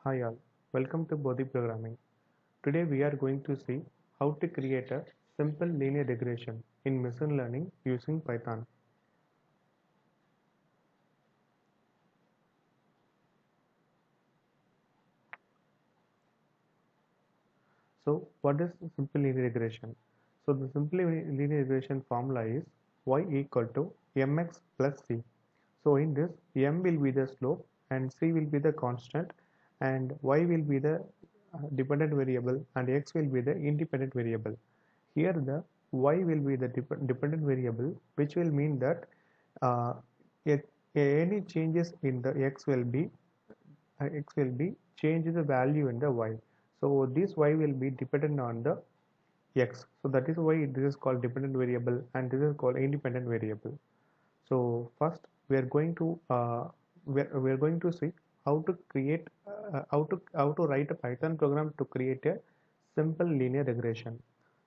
Hi all, welcome to Bodhi Programming. Today we are going to see how to create a simple linear regression in machine learning using Python. So what is simple linear regression? So the simple linear regression formula is y equal to mx plus c. So in this m will be the slope and c will be the constant and y will be the dependent variable and x will be the independent variable. Here the y will be the dependent variable, which will mean that uh, any changes in the x will be change the value in the y. So this y will be dependent on the x. So that is why this is called dependent variable and this is called independent variable. So first we are going to we are going to see how to create how to write a Python program to create a simple linear regression.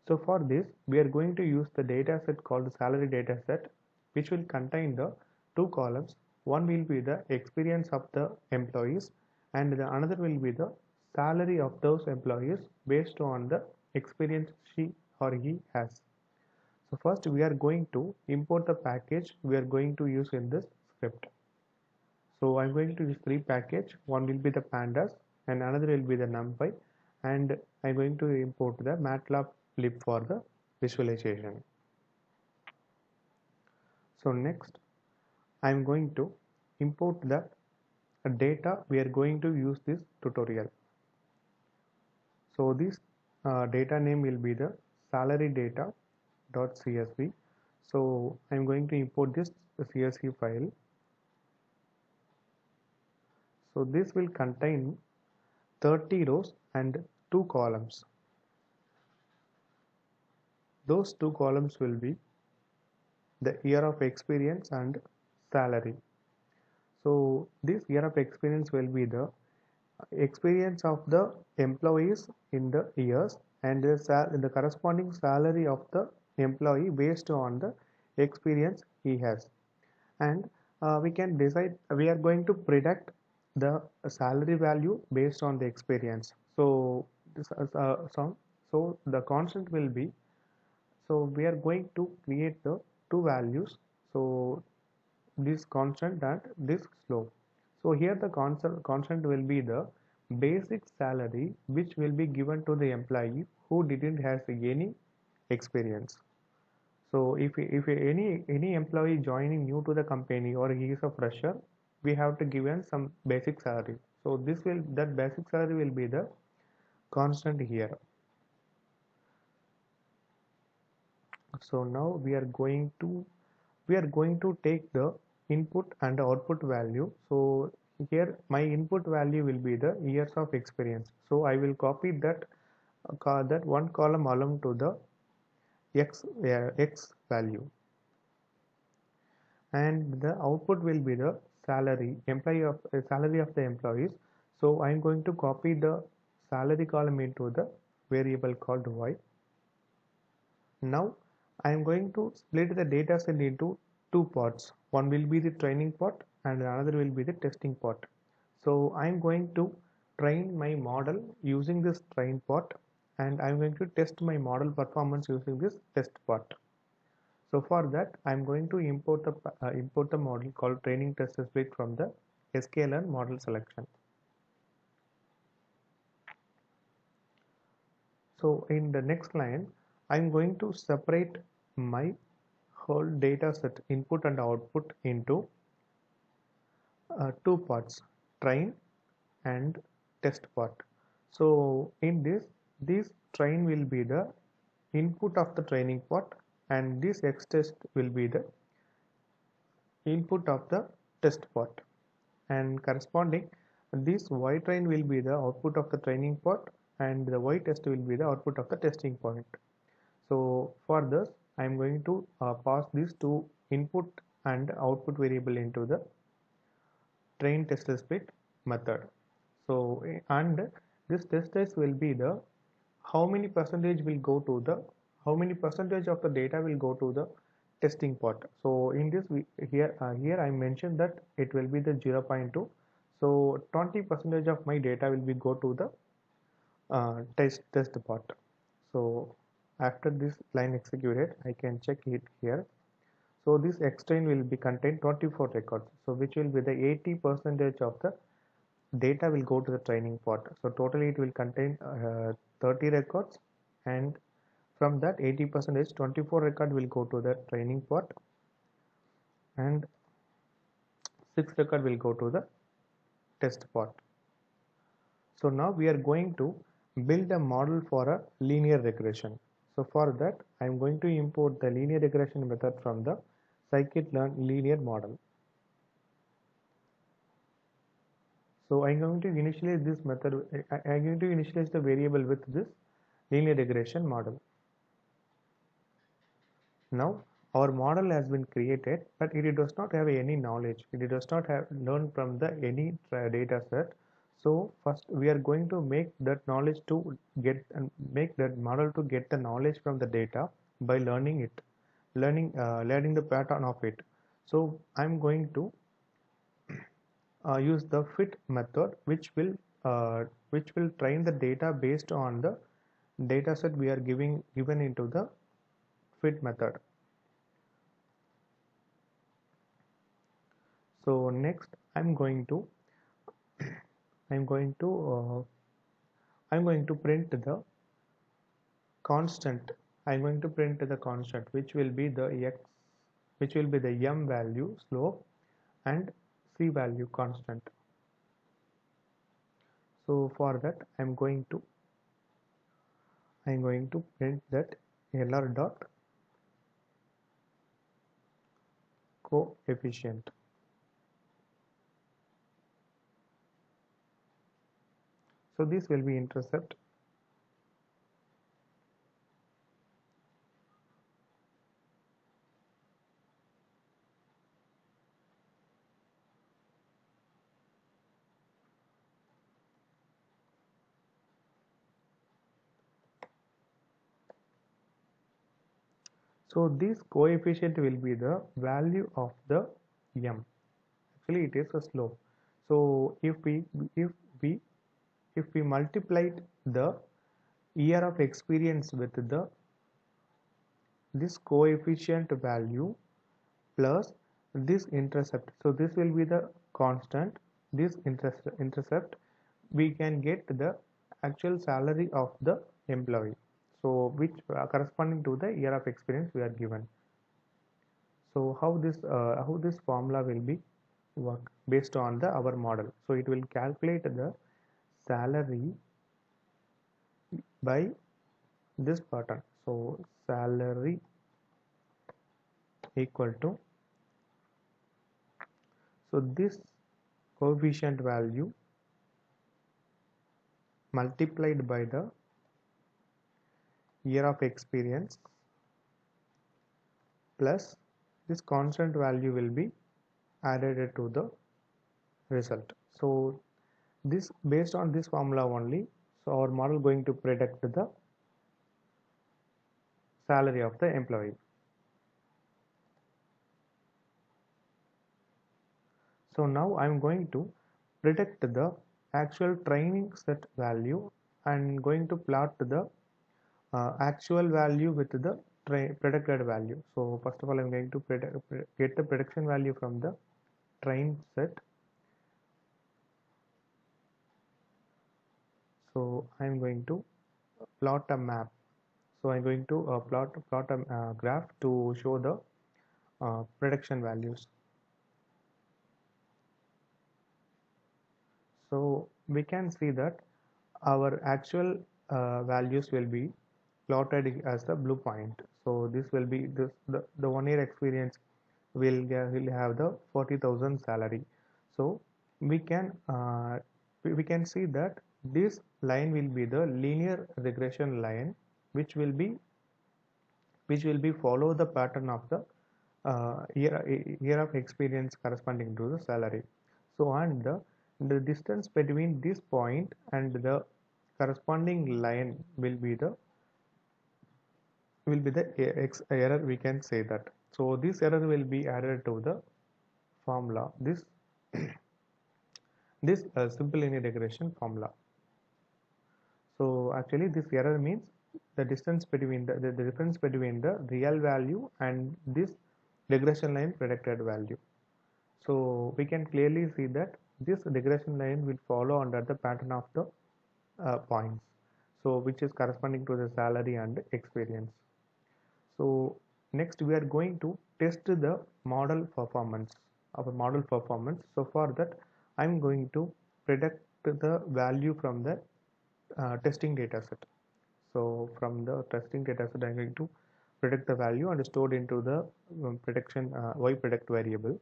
So for this we are going to use the data set called salary data set, which will contain the two columns. One will be the experience of the employees and the another will be the salary of those employees based on the experience she or he has. So first we are going to import the package we are going to use in this script. So I'm going to use three package. One will be the pandas and another will be the numpy, and I'm going to import the MATLAB lib for the visualization. So next I'm going to import the data we are going to use this tutorial. So this data name will be the salary data.csv. So I'm going to import this CSV file. So this will contain 30 rows and 2 columns. Those 2 columns will be the year of experience and salary. So this year of experience will be the experience of the employees in the years and the corresponding salary of the employee based on the experience he has. And we are going to predict the salary value based on the experience. So this so the constant will be, so we are going to create the two values, so this constant and this slope. So here the constant will be the basic salary which will be given to the employee who didn't has any experience. So if any employee joining new to the company or he is a fresher, we have to give him some basic salary. So that basic salary will be the constant here. So now we are going to take the input and output value. So here my input value will be the years of experience. So I will copy that one column along to the x value, and the output will be the salary of the employees. So I'm going to copy the salary column into the variable called y. Now I am going to split the data set into two parts. One will be the training part and another will be the testing part. So I am going to train my model using this train part, and I am going to test my model performance using this test part. So for that I am going to import the model called training test split from the sklearn model selection. So in the next line I'm going to separate my whole data set input and output into two parts, train and test part. So in this train will be the input of the training part and this x test will be the input of the test part, and corresponding this y train will be the output of the training part and the y test will be the output of the testing point. So for this I am going to pass these two input and output variable into the train test split method. So and this test case will be the how many percentage of the data will go to the testing part. So in this here I mentioned that it will be the 0.2. So 20 percentage of my data will be go to the test part. So after this line executed, I can check it here. So this extrain will be contain 24 records. So which will be the 80 percentage of the data will go to the training part. So totally it will contain 30 records, and from that 80 percentage 24 record will go to the training part, and 6 record will go to the test part. So now we are going to build a model for a linear regression. So for that I am going to import the linear regression method from the scikit-learn linear model. So I'm going to initialize this method. I'm going to initialize the variable with this linear regression model. Now our model has been created, but it does not have any knowledge. It does not have learned from the any data set. So first we are going to make that knowledge to get and make that model to get the knowledge from the data by learning it, learning the pattern of it. So I'm going to use the fit method, which will train the data based on the data set we are given into the fit method. So next I'm going to I'm going to print the constant. I'm going to print the constant, which will be the m value slope and c value constant. So for that I'm going to print that lr dot coefficient. So this will be intercept. So this coefficient will be the value of the m. Actually it is a slope. So we if we multiplied the year of experience with the this coefficient value plus this intercept, so this will be the constant, this intercept, we can get the actual salary of the employee, so which corresponding to the year of experience we are given. So how this formula will be work based on the our model. So it will calculate the salary by this pattern. So salary equal to, so this coefficient value multiplied by the year of experience plus this constant value will be added to the result. So this based on this formula only, so our model going to predict the salary of the employee. So now I'm going to predict the actual training set value and going to plot the actual value with the predicted value. So first of all I'm going to get the prediction value from the train set. So I'm going to plot a map. So I'm going to plot a graph to show the prediction values. So we can see that our actual values will be plotted as the blue point. So this will be the 1 year experience will have the 40,000 salary. So we can see that this line will be the linear regression line, which will be follow the pattern of the year of experience corresponding to the salary. So and the distance between this point and the corresponding line will be the error, we can say that. So this error will be added to the formula. this simple linear regression formula. So actually this error means the distance between the difference between the real value and this regression line predicted value. So we can clearly see that this regression line will follow under the pattern of the points, so which is corresponding to the salary and experience. So next we are going to test the model performance, our model performance. So for that I'm going to predict the value from the testing data set. So from the testing data set I'm going to predict the value and stored into the prediction y predict variable,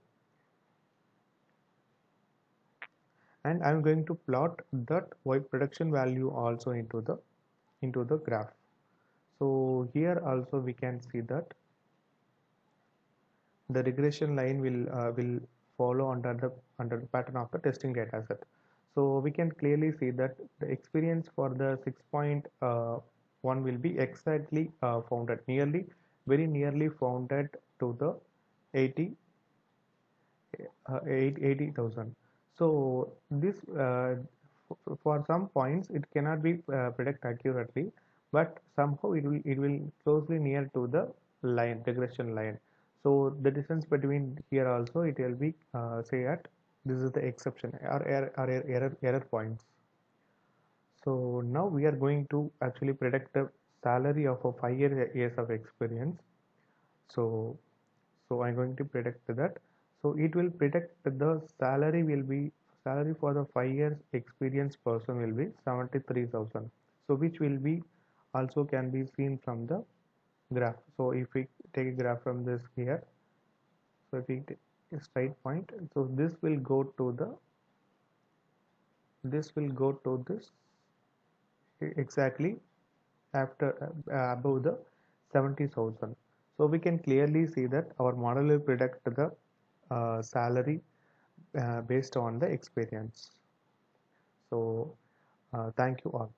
and I'm going to plot that y prediction value also into the graph. So here also we can see that the regression line will follow under the pattern of the testing data set. So we can clearly see that the experience for the 6.1 will be exactly founded nearly very nearly founded to the 80 80,000. So this for some points it cannot be predict accurately, but somehow it will closely near to the line regression line. So the distance between here also it will be say at this is the exception or error points. So now we are going to actually predict the salary of a 5 years of experience. So I'm going to predict that. So it will predict the salary for the 5 years experienced person will be 73,000. So which will be also can be seen from the graph. So if we take a graph from this here, so if we take a straight point, so this will go to this exactly after above the 70,000. So we can clearly see that our model will predict the salary based on the experience. So thank you all.